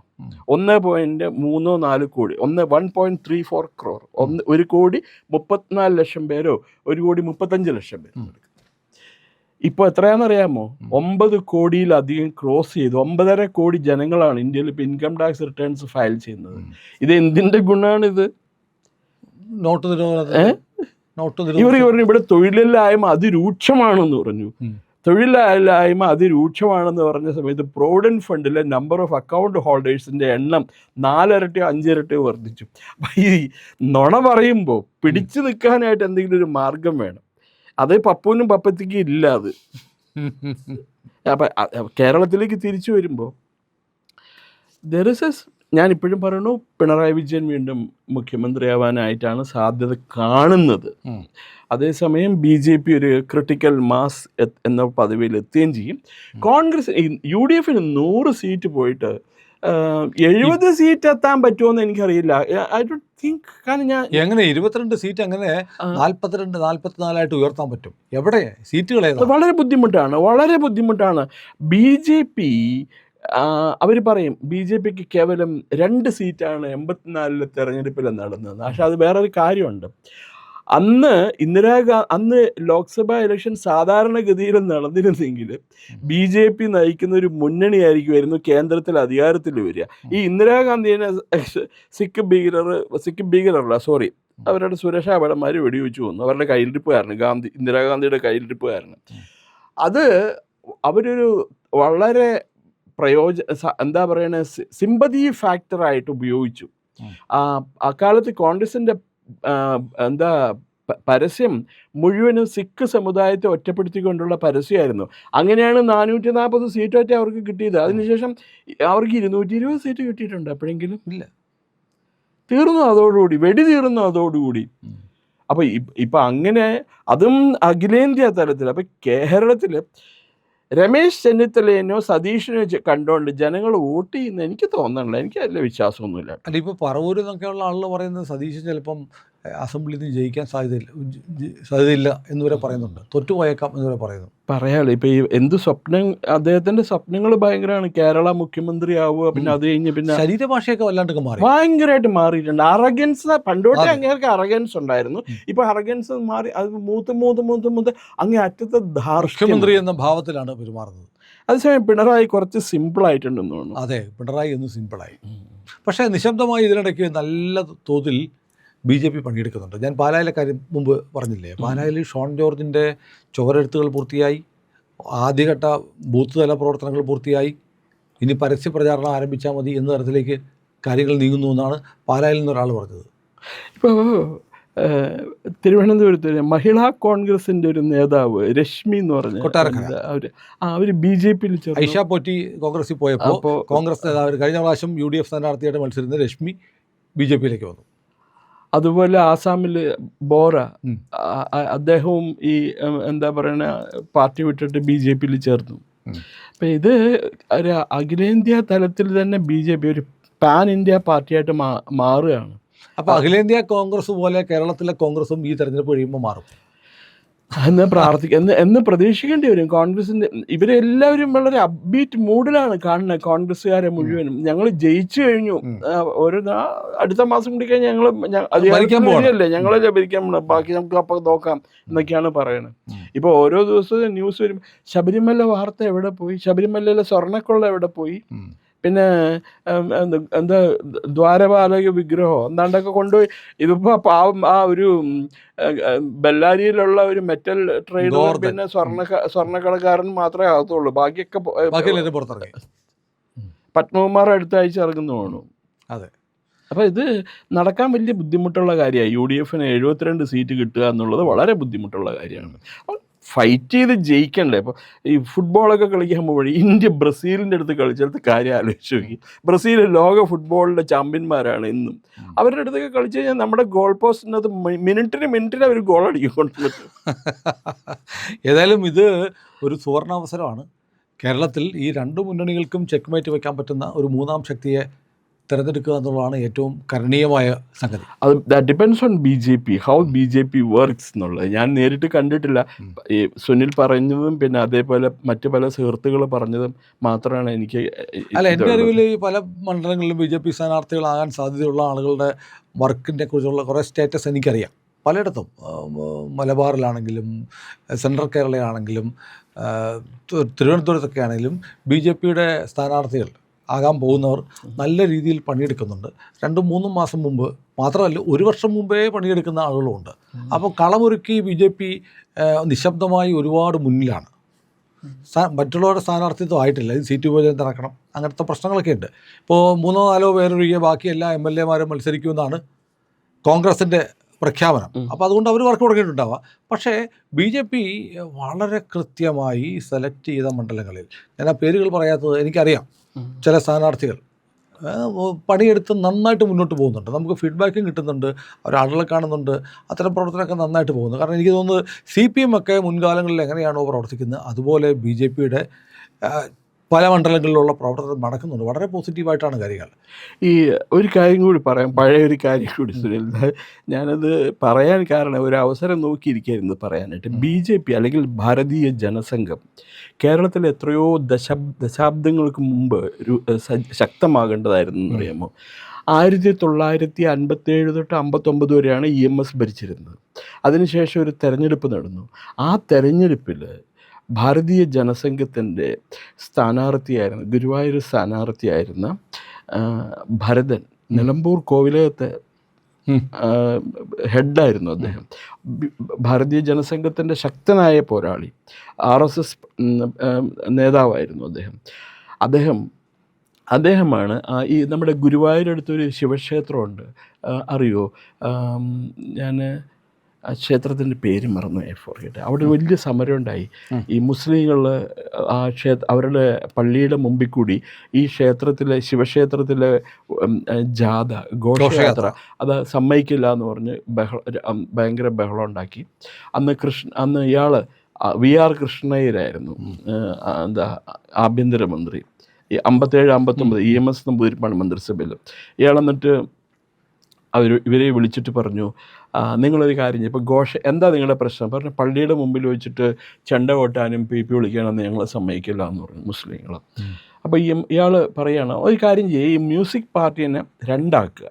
1.34 കോടി. 1.34 crore. 1 കോടി 34 ലക്ഷം പേരോ 1 കോടി 35 ലക്ഷം പേരോ. ഇപ്പോൾ എത്രയാണെന്നറിയാമോ? 9 കോടിയിലധികം ക്രോസ് ചെയ്തു. 9.5 കോടി ജനങ്ങളാണ് ഇന്ത്യയിൽ ഇപ്പോൾ ഇൻകം ടാക്സ് റിട്ടേൺസ് ഫയൽ ചെയ്യുന്നത്. ഇത് എന്തിൻ്റെ ഗുണമാണിത്? നോട്ട് ഇവർ ഇവിടെ തൊഴിലില്ലായ്മ അതിരൂക്ഷമാണെന്ന് പറഞ്ഞു. തൊഴിലില്ലായ്മ അതിരൂക്ഷമാണെന്ന് പറഞ്ഞ സമയത്ത് പ്രോവിഡൻറ്റ് ഫണ്ടിലെ നമ്പർ ഓഫ് അക്കൗണ്ട് ഹോൾഡേഴ്സിൻ്റെ എണ്ണം 4 ഇരട്ടിയോ 5 ഇരട്ടിയോ വർദ്ധിച്ചു. അപ്പം ഈ നുണ പറയുമ്പോൾ പിടിച്ചു നിൽക്കാനായിട്ട് എന്തെങ്കിലും ഒരു മാർഗം വേണം. അത് പപ്പൂനും പപ്പത്തിക്കും ഇല്ല. അത് അപ്പം കേരളത്തിലേക്ക് തിരിച്ചു വരുമ്പോൾ ഞാനിപ്പോഴും പറയുന്നു, പിണറായി വിജയൻ വീണ്ടും മുഖ്യമന്ത്രിയാവാനായിട്ടാണ് സാധ്യത കാണുന്നത്. അതേസമയം BJP ഒരു ക്രിട്ടിക്കൽ മാസ് എന്ന പദവിയിൽ എത്തുകയും ചെയ്യും. കോൺഗ്രസ് UDF-ന് 100 സീറ്റ് പോയിട്ട് 70 സീറ്റ് എത്താൻ പറ്റുമോയെന്ന് എനിക്കറിയില്ല. I don't think. കാരണം ഞാൻ എങ്ങനെ 22 സീറ്റ് അങ്ങനെ 42-44 ഉയർത്താൻ പറ്റും? എവിടെ സീറ്റുകൾ? വളരെ ബുദ്ധിമുട്ടാണ്. BJP അവർ പറയും BJP-ക്ക് കേവലം 2 സീറ്റാണ് 84-ലെ തെരഞ്ഞെടുപ്പിൽ നടന്നത്. പക്ഷെ അത് വേറൊരു കാര്യമുണ്ട്. അന്ന് ലോക്സഭാ ഇലക്ഷൻ സാധാരണഗതിയിൽ നടന്നിരുന്നെങ്കിൽ BJP നയിക്കുന്ന ഒരു മുന്നണിയായിരിക്കുമായിരുന്നു കേന്ദ്രത്തിൽ അധികാരത്തിൽ വരിക. ഈ ഇന്ദിരാഗാന്ധിനെ സിഖ് ഭീകരല്ല സോറി അവരുടെ സുരക്ഷാ ഭടന്മാർ വെടിവെച്ച് കൊന്നു. അവരുടെ കയ്യിലിരിപ്പുകാരന് ഇന്ദിരാഗാന്ധിയുടെ കയ്യിലിരിപ്പുകാരന്. അത് അവരൊരു വളരെ എന്താ പറയണ സിമ്പതി ഫാക്ടറായിട്ട് ഉപയോഗിച്ചു. അക്കാലത്ത് കോൺഗ്രസിൻ്റെ പരസ്യം മുഴുവനും സിഖ് സമുദായത്തെ ഒറ്റപ്പെടുത്തിക്കൊണ്ടുള്ള പരസ്യമായിരുന്നു. അങ്ങനെയാണ് 440 സീറ്റൊക്കെ അവർക്ക് കിട്ടിയത്. അതിനുശേഷം അവർക്ക് 220 സീറ്റ് കിട്ടിയിട്ടുണ്ട്. അപ്പോഴെങ്കിലും ഇല്ല, തീർന്നു അതോടുകൂടി, വെടി തീർന്നു അതോടുകൂടി. അപ്പോൾ ഇപ്പം അങ്ങനെ അതും അഖിലേന്ത്യാ തലത്തിൽ. അപ്പം കേരളത്തിൽ രമേശ് ചെന്നിത്തലേനോ സതീഷിനോ കണ്ടുകൊണ്ട് ജനങ്ങൾ വോട്ട് ചെയ്യുന്ന എനിക്ക് തോന്നണില്ല. എനിക്ക് അതിൽ വിശ്വാസമൊന്നുമില്ല. അല്ല, ഇപ്പോൾ പറവൂരിൽ നിന്നൊക്കെയുള്ള ആളുകൾ പറയുന്നത് സതീശൻ ചിലപ്പം അസംബ്ലിയിൽ നിന്ന് ജയിക്കാൻ സാധ്യതയില്ല എന്നുവരെ പറയുന്നുണ്ട്. തോറ്റുപോയേക്കാം എന്നുവരെ പറയുന്നു. പറയാലോ, ഇപ്പം ഈ അദ്ദേഹത്തിൻ്റെ സ്വപ്നങ്ങൾ ഭയങ്കരമാണ്. കേരള മുഖ്യമന്ത്രി ആവുക, പിന്നെ അത് കഴിഞ്ഞ് പിന്നെ ശരീരഭാഷയൊക്കെ വല്ലാണ്ടൊക്കെ മാറി, ഭയങ്കരമായിട്ട് മാറിയിട്ടുണ്ട്. അറഗൻസ് പണ്ടോട്ടേ അങ്ങേർക്ക് അറഗൻസ് ഉണ്ടായിരുന്നു. ഇപ്പൊ അറഗൻസ് മാറി, അത് മൂത്ത് അങ്ങേ അറ്റത്തെ മുഖ്യമന്ത്രി എന്ന ഭാവത്തിലാണ് പെരുമാറുന്നത്. അതേസമയം പിണറായി കുറച്ച് സിമ്പിളായിട്ടുണ്ടെന്ന് തോന്നുന്നു. അതെ, പിണറായി ഒന്ന് സിമ്പിളായി. പക്ഷേ നിശബ്ദമായി ഇതിനിടയ്ക്ക് നല്ല തോതിൽ BJP പണിയെടുക്കുന്നുണ്ട്. ഞാൻ പാലായിലെ കാര്യം മുമ്പ് പറഞ്ഞില്ലേ, പാലായിൽ ഷോൺ ജോർജിൻ്റെ ചുവരെഴുത്തുകൾ പൂർത്തിയായി, ആദ്യഘട്ട ബൂത്ത് തല പ്രവർത്തനങ്ങൾ പൂർത്തിയായി, ഇനി പരസ്യ പ്രചാരണം ആരംഭിച്ചാൽ മതി എന്ന തരത്തിലേക്ക് കാര്യങ്ങൾ നീങ്ങുന്നു എന്നാണ് പാലായിൽ നിന്നൊരാൾ പറഞ്ഞത്. ഇപ്പോൾ തിരുവനന്തപുരത്ത് മഹിളാ കോൺഗ്രസിൻ്റെ ഒരു നേതാവ് രശ്മി എന്ന് പറഞ്ഞ അവർ BJP ഐഷ പോറ്റി കോൺഗ്രസിൽ പോയപ്പോൾ കോൺഗ്രസ് നേതാവ് കഴിഞ്ഞ പ്രാവശ്യം UDF സ്ഥാനാർത്ഥിയായിട്ട് മത്സരിക്കുന്ന രശ്മി BJPയിലേക്ക് വന്നു. അതുപോലെ ആസാമിൽ ബോറ അദ്ദേഹവും ഈ എന്താ പറയണ പാർട്ടി വിട്ടിട്ട് BJPയിൽ ചേർന്നു. അപ്പം ഇത് ഒരു അഖിലേന്ത്യാ തലത്തിൽ തന്നെ BJP ഒരു പാൻ ഇന്ത്യ പാർട്ടിയായിട്ട് മാറുകയാണ്. അപ്പോൾ അഖിലേന്ത്യാ കോൺഗ്രസ് പോലെ കേരളത്തിലെ കോൺഗ്രസും ഈ തെരഞ്ഞെടുപ്പ് കഴിയുമ്പോൾ മാറും എന്ന് പ്രതീക്ഷിക്കേണ്ടി വരും. കോൺഗ്രസിൻ്റെ ഇവരെല്ലാവരും വളരെ അപ്ബീറ്റ് മൂഡിലാണ് കാണുന്നത്. കോൺഗ്രസ്സുകാരെ മുഴുവനും ഞങ്ങൾ ജയിച്ചു കഴിഞ്ഞു, അടുത്ത മാസം കൂടി കഴിഞ്ഞ് ഞങ്ങളല്ലേ ഭരിക്കാൻ പോകണം, ബാക്കി നമുക്ക് അപ്പം നോക്കാം എന്നൊക്കെയാണ് പറയുന്നത്. ഇപ്പോൾ ഓരോ ദിവസവും ന്യൂസ് വരും, ശബരിമല വാർത്ത എവിടെ പോയി, ശബരിമലയിലെ സ്വർണ്ണക്കൊള്ള എവിടെ പോയി, പിന്നെ എന്താ ദ്വാരപാലക വിഗ്രഹം എന്താണ്ടൊക്കെ കൊണ്ടുപോയി. ഇതിപ്പോൾ ആ ഒരു ബെല്ലാരിയിലുള്ള ഒരു മെറ്റൽ ട്രേഡർ പിന്നെ സ്വർണ്ണക്കടക്കാരൻ മാത്രമേ ആകത്തുള്ളൂ, ബാക്കിയൊക്കെ പുറത്തിറങ്ങി. പത്മകുമാർ അടുത്ത ആഴ്ച ഇറങ്ങുന്നു തോന്നുന്നു. അതെ. അപ്പോൾ ഇത് നടക്കാൻ വലിയ ബുദ്ധിമുട്ടുള്ള കാര്യമാണ്. UDFന് 72 സീറ്റ് കിട്ടുക എന്നുള്ളത് വളരെ ബുദ്ധിമുട്ടുള്ള കാര്യമാണ്. ഫൈറ്റ് ചെയ്ത് ജയിക്കണ്ടേ? ഇപ്പോൾ ഈ ഫുട്ബോളൊക്കെ കളിക്കാൻ പോകുമ്പോൾ ഇന്ത്യ ബ്രസീലിൻ്റെ അടുത്ത് കളിച്ചെടുത്ത് കാര്യം ആലോചിച്ച് നോക്കി. ബ്രസീൽ ലോക ഫുട്ബോളിൻ്റെ ചാമ്പ്യന്മാരാണ് ഇന്നും. അവരുടെ അടുത്തൊക്കെ കളിച്ച് കഴിഞ്ഞാൽ നമ്മുടെ ഗോൾ പോസ്റ്റിനകത്ത് മിനിറ്റിന് അവർ ഗോൾ അടിക്കൊണ്ടിരുന്നത്. ഏതായാലും ഇത് ഒരു സുവർണാവസരമാണ്. കേരളത്തിൽ ഈ രണ്ട് മുന്നണികൾക്കും ചെക്ക്മേറ്റ് വയ്ക്കാൻ പറ്റുന്ന ഒരു മൂന്നാം ശക്തിയെ തിരഞ്ഞെടുക്കുക എന്നുള്ളതാണ് ഏറ്റവും കരണീയമായ സംഗതി. That depends on BJP, how BJP works എന്നുള്ളത്. ഞാൻ നേരിട്ട് കണ്ടിട്ടില്ല. ഈ സുനിൽ പറഞ്ഞതും പിന്നെ അതേപോലെ മറ്റു പല സുഹൃത്തുക്കൾ പറഞ്ഞതും മാത്രമാണ് എനിക്ക്. എൻ്റെ അറിവിൽ ഈ പല മണ്ഡലങ്ങളിലും BJP സ്ഥാനാർത്ഥികളാകാൻ സാധ്യതയുള്ള ആളുകളുടെ വർക്കിനെ കുറിച്ചുള്ള കുറേ സ്റ്റേറ്റസ് എനിക്കറിയാം. പലയിടത്തും മലബാറിലാണെങ്കിലും സെൻട്രൽ കേരളയാണെങ്കിലും തിരുവനന്തപുരത്തൊക്കെ ആണെങ്കിലും BJPയുടെ സ്ഥാനാർത്ഥികൾ ആകാൻ പോകുന്നവർ നല്ല രീതിയിൽ പണിയെടുക്കുന്നുണ്ട്. 2-3 മാസം മുമ്പ് മാത്രമല്ല, 1 വർഷം മുമ്പേ പണിയെടുക്കുന്ന ആളുകളുമുണ്ട്. അപ്പോൾ കളമൊരുക്കി BJP നിശബ്ദമായി ഒരുപാട് മുന്നിലാണ്. മറ്റുള്ളവരുടെ സ്ഥാനാർത്ഥിത്വം ആയിട്ടില്ല. ഇത് സീറ്റ് വിഭജനം നടക്കണം, അങ്ങനത്തെ പ്രശ്നങ്ങളൊക്കെ ഉണ്ട്. ഇപ്പോൾ 3-4 പേരൊഴികെ ബാക്കി എല്ലാ MLA-മാരും മത്സരിക്കുമെന്നാണ് കോൺഗ്രസിൻ്റെ പ്രഖ്യാപനം. അപ്പോൾ അതുകൊണ്ട് അവർ വർക്ക് തുടങ്ങിയിട്ടുണ്ടാവാം. പക്ഷേ BJP വളരെ കൃത്യമായി സെലക്ട് ചെയ്ത മണ്ഡലങ്ങളിൽ, ഞാൻ ആ പേരുകൾ പറയാത്തത് എനിക്കറിയാം, ചില സ്ഥാനാർത്ഥികൾ പണിയെടുത്ത് നന്നായിട്ട് മുന്നോട്ട് പോകുന്നുണ്ട്. നമുക്ക് ഫീഡ്ബാക്കും കിട്ടുന്നുണ്ട്, അവരാളുകളെ കാണുന്നുണ്ട്, അത്തരം പ്രവർത്തനമൊക്കെ നന്നായിട്ട് പോകുന്നു. കാരണം എനിക്ക് തോന്നുന്നത് CPM ഒക്കെ മുൻകാലങ്ങളിൽ എങ്ങനെയാണോ പ്രവർത്തിക്കുന്നത് അതുപോലെ BJPയുടെ പല മണ്ഡലങ്ങളിലുള്ള പ്രവർത്തനം നടക്കുന്നുണ്ട്. വളരെ പോസിറ്റീവായിട്ടാണ് കാര്യങ്ങൾ. ഈ ഒരു കാര്യം കൂടി പറയാം, പഴയ ഒരു കാര്യം കൂടി സുനിൽ. ഞാനത് പറയാൻ കാരണം ഒരു അവസരം നോക്കിയിരിക്കുകയായിരുന്നു പറയാനായിട്ട്. BJP അല്ലെങ്കിൽ ഭാരതീയ ജനസംഘം കേരളത്തിൽ എത്രയോ ദശാബ്ദങ്ങൾക്ക് മുമ്പ് ഒരു ശക്തമാകേണ്ടതായിരുന്നു എന്നറിയാമോ? 1957 തൊട്ട് 59 വരെയാണ് EMS ഭരിച്ചിരുന്നത്. അതിനുശേഷം ഒരു തെരഞ്ഞെടുപ്പ് നടന്നു. ആ തെരഞ്ഞെടുപ്പിൽ ഭാരതീയ ജനസംഘത്തിൻ്റെ സ്ഥാനാർത്ഥിയായിരുന്ന ഗുരുവായൂർ സ്ഥാനാർത്ഥിയായിരുന്ന ഭരതൻ, നിലമ്പൂർ കോവിലകത്തെ ഹെഡായിരുന്നു അദ്ദേഹം. ഭാരതീയ ജനസംഘത്തിൻ്റെ ശക്തനായ പോരാളി, RSS നേതാവായിരുന്നു അദ്ദേഹമാണ് ഈ നമ്മുടെ ഗുരുവായൂരടുത്തൊരു ശിവക്ഷേത്രമുണ്ട്, അറിയോ? ഞാൻ ആ ക്ഷേത്രത്തിൻ്റെ പേര് മറന്നുപോയി, ഫോർഗെറ്റ്. അവിടെ വലിയ സമരം ഉണ്ടായി. ഈ മുസ്ലിങ്ങൾ ആ അവരുടെ പള്ളിയുടെ മുമ്പിൽ കൂടി ഈ ശിവക്ഷേത്രത്തിലെ ജാഥ, ഘോഷയാത്ര അത് സമ്മതിക്കില്ല എന്ന് പറഞ്ഞ് ഭയങ്കര ബഹളം ഉണ്ടാക്കി. അന്ന് ഇയാൾ VR കൃഷ്ണയ്യരായിരുന്നു ആഭ്യന്തരമന്ത്രി. 57-59 EMS നമ്പൂതിരിപ്പാട് മന്ത്രിസഭയിൽ. ഇയാൾ എന്നിട്ട് ഇവരെ വിളിച്ചിട്ട് പറഞ്ഞു, നിങ്ങളൊരു കാര്യം ചെയ്യും, ഇപ്പോൾ എന്താ നിങ്ങളുടെ പ്രശ്നം? പറഞ്ഞു, പള്ളിയുടെ മുമ്പിൽ വെച്ചിട്ട് ചെണ്ട കൊട്ടാനും PP വിളിക്കാനൊന്നും ഞങ്ങൾ സമ്മതിക്കില്ല എന്ന് പറഞ്ഞു മുസ്ലിങ്ങൾ. അപ്പോൾ ഇയാൾ പറയുകയാണ്, ഒരു കാര്യം ചെയ്യുക, ഈ മ്യൂസിക് പാർട്ടീനെ രണ്ടാക്കുക,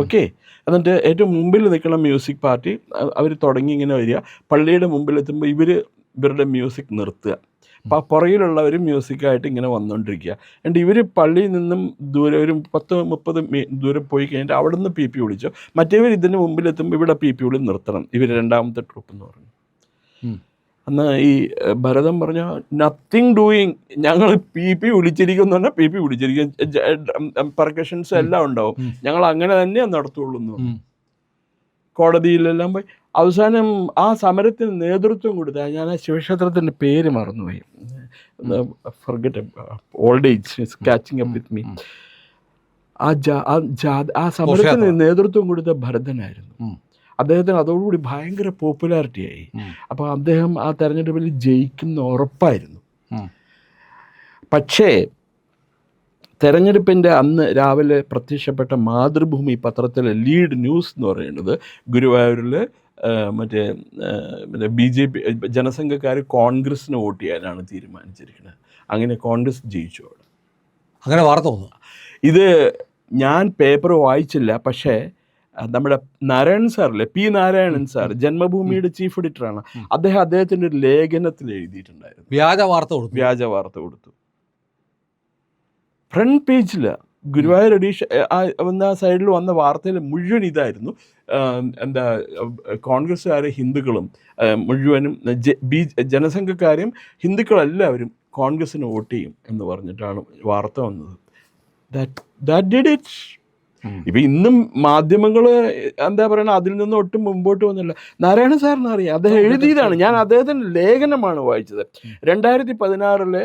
ഓക്കെ? എന്നിട്ട് ഏറ്റവും മുമ്പിൽ നിൽക്കുന്ന മ്യൂസിക് പാർട്ടി അവർ തുടങ്ങി ഇങ്ങനെ വരിക, പള്ളിയുടെ മുമ്പിൽ എത്തുമ്പോൾ ഇവരുടെ മ്യൂസിക് നിർത്തുക, അപ്പോൾ പുറകിലുള്ളവർ മ്യൂസിക്കായിട്ട് ഇങ്ങനെ വന്നുകൊണ്ടിരിക്കുക. എന്നിട്ട് ഇവർ പള്ളിയിൽ നിന്നും ദൂരെ ഒരു 10-30 ദൂരെ പോയി കഴിഞ്ഞിട്ട് അവിടെ നിന്ന് PP വിളിച്ചു, മറ്റേവർ ഇതിന് മുമ്പിലെത്തുമ്പോൾ ഇവിടെ PP വിളി നിർത്തണം, ഇവർ രണ്ടാമത്തെ ട്രൂപ്പ് എന്ന് പറഞ്ഞു. അന്ന് ഈ ഭരതൻ പറഞ്ഞ നത്തിങ് ഡൂയിങ്, ഞങ്ങൾ PP വിളിച്ചിരിക്കും എന്ന് പറഞ്ഞാൽ PP വിളിച്ചിരിക്കും, പെർക്കഷൻസ് എല്ലാം ഉണ്ടാവും, ഞങ്ങൾ അങ്ങനെ തന്നെ നടത്തുള്ളൂ എന്ന് പറഞ്ഞു. കോടതിയിലെല്ലാം പോയി. അവസാനം ആ സമരത്തിന് നേതൃത്വം കൊടുത്ത, ഞാൻ ആ ശിവക്ഷേത്രത്തിൻ്റെ പേര് മറന്നുപോയി, forget, old age is catching up with me. ആ സമരത്തിന് നേതൃത്വം കൊടുത്ത ഭരതനായിരുന്നു. അദ്ദേഹത്തിന് അതോടുകൂടി ഭയങ്കര പോപ്പുലാരിറ്റി ആയി. അപ്പോൾ അദ്ദേഹം ആ തെരഞ്ഞെടുപ്പിൽ ജയിക്കുന്ന ഉറപ്പായിരുന്നു. പക്ഷേ തെരഞ്ഞെടുപ്പിൻ്റെ അന്ന് രാവിലെ പ്രത്യക്ഷപ്പെട്ട മാതൃഭൂമി പത്രത്തിലെ ലീഡ് ന്യൂസ് എന്ന് പറയുന്നത് ഗുരുവായൂരിൽ മറ്റേ BJP ജനസംഘക്കാർ കോൺഗ്രസ്സിന് വോട്ട് ചെയ്യാനാണ് തീരുമാനിച്ചിരിക്കുന്നത്. അങ്ങനെ കോൺഗ്രസ് ജയിച്ചു അവിടെ. അങ്ങനെ വാർത്ത വന്നു. ഇത് ഞാൻ പേപ്പർ വായിച്ചില്ല, പക്ഷേ നമ്മുടെ നാരായണൻ സാറില്ലേ, P. നാരായണൻ സാർ, ജന്മഭൂമിയുടെ ചീഫ് എഡിറ്ററാണ്. അദ്ദേഹത്തിൻ്റെ ഒരു ലേഖനത്തിൽ എഴുതിയിട്ടുണ്ടായിരുന്നു, വ്യാജ വാർത്ത കൊടുത്തു. ഫ്രണ്ട് പേജിൽ ഗുരുവായൂർ എഡീഷൻ എന്ന സൈഡിൽ വന്ന വാർത്തയിൽ മുഴുവൻ ഇതായിരുന്നു, കോൺഗ്രസ്സുകാരെ ഹിന്ദുക്കളും മുഴുവനും ജനസംഘക്കാരും ഹിന്ദുക്കളെല്ലാവരും കോൺഗ്രസ്സിന് വോട്ട് ചെയ്യും എന്ന് പറഞ്ഞിട്ടാണ് വാർത്ത വന്നത്. That did it. ഇപ്പം ഇന്നും മാധ്യമങ്ങൾ അതിൽ നിന്ന് ഒട്ടും മുമ്പോട്ട് വന്നില്ല. നാരായണ സാറിന് അറിയാം, അദ്ദേഹം എഴുതിയതാണ്. ഞാൻ അദ്ദേഹത്തിൻ്റെ ലേഖനമാണ് വായിച്ചത്. 2016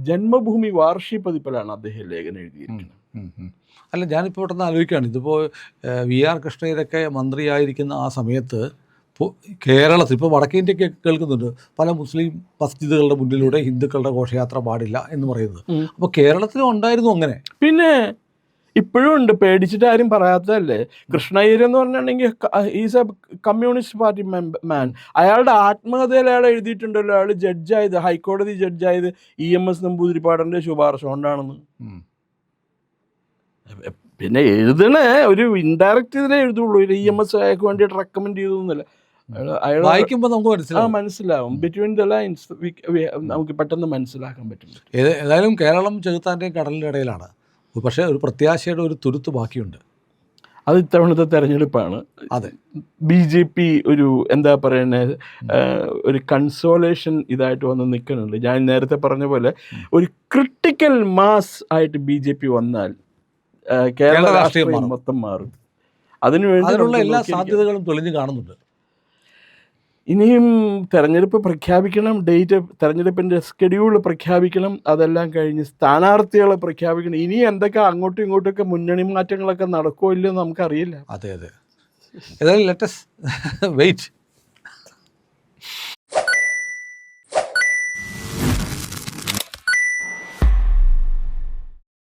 ജന്മഭൂമി വാർഷിക പതിപ്പിലാണ് അദ്ദേഹം ലേഖനം എഴുതിയിരിക്കുന്നത്. അല്ല, ഞാനിപ്പോൾ പെട്ടെന്ന് ആലോചിക്കുകയാണ്, ഇതിപ്പോൾ VR കൃഷ്ണയ്യരൊക്കെ മന്ത്രിയായിരിക്കുന്ന ആ സമയത്ത് കേരളത്തിൽ ഇപ്പോൾ വടക്കേ ഇന്ത്യക്ക് കേൾക്കുന്നുണ്ട്, പല മുസ്ലിം മസ്ജിദുകളുടെ മുന്നിലൂടെ ഹിന്ദുക്കളുടെ ഘോഷയാത്ര പാടില്ല എന്ന് പറയുന്നത്. അപ്പോൾ കേരളത്തിലും ഉണ്ടായിരുന്നു അങ്ങനെ. പിന്നെ ഇപ്പോഴും ഉണ്ട്, പേടിച്ചിട്ട് ആരും പറയാത്തതല്ലേ. കൃഷ്ണയ്യർ എന്ന് പറഞ്ഞിട്ടുണ്ടെങ്കിൽ ഈസ് എ കമ്മ്യൂണിസ്റ്റ് പാർട്ടി മാൻ. അയാളുടെ ആത്മകഥയിൽ അയാൾ എഴുതിയിട്ടുണ്ടല്ലോ, അയാൾ ജഡ്ജായത്, ഹൈക്കോടതി ജഡ്ജായത് EMS നമ്പൂതിരിപ്പാടിൻ്റെ ശുപാർശ കൊണ്ടാണെന്ന്. പിന്നെ എഴുതണേ ഒരു ഇൻഡയറക്റ്റ് ഇതിലേ എഴുതുള്ളൂ, EMS അയാൾക്ക് വേണ്ടിയിട്ട് റെക്കമെൻഡ് ചെയ്തൊന്നുമില്ല. അയാൾ വായിക്കുമ്പോൾ നമുക്ക് മനസ്സിലാവും, ബിറ്റ്വീൻ ദ ലൈൻസ് നമുക്ക് പെട്ടെന്ന് മനസ്സിലാക്കാൻ പറ്റും. ഏതായാലും കേരളം ചെകുത്താൻ്റെയും കടലിൻ്റെ ഇടയിലാണ്. പക്ഷേ ഒരു പ്രത്യാശയുടെ ഒരു തുരുത്ത് ബാക്കിയുണ്ട്. അത് ഇത്തവണത്തെ തെരഞ്ഞെടുപ്പാണ്. അതെ, BJP ഒരു എന്താ പറയുന്നത്, ഒരു കൺസോലേഷൻ ഇതായിട്ട് വന്ന് നിൽക്കുന്നുണ്ട്. ഞാൻ നേരത്തെ പറഞ്ഞ പോലെ ഒരു ക്രിട്ടിക്കൽ മാസ് ആയിട്ട് BJP വന്നാൽ കേരള രാഷ്ട്രീയം മൊത്തം മാറും. അതിനുള്ള എല്ലാ സാധ്യതകളും തെളിഞ്ഞു കാണുന്നുണ്ട്. ഇനിയും തെരഞ്ഞെടുപ്പ് പ്രഖ്യാപിക്കണം, തെരഞ്ഞെടുപ്പിൻ്റെ സ്കെഡ്യൂൾ പ്രഖ്യാപിക്കണം, അതെല്ലാം കഴിഞ്ഞ് സ്ഥാനാർത്ഥികളെ പ്രഖ്യാപിക്കണം. ഇനി എന്തൊക്കെ അങ്ങോട്ടും ഇങ്ങോട്ടൊക്കെ മുന്നണി മാറ്റങ്ങളൊക്കെ നടക്കുമോ ഇല്ലയോ നമുക്കറിയില്ല. അതെ, ഏതായാലും ലെറ്റ് us wait.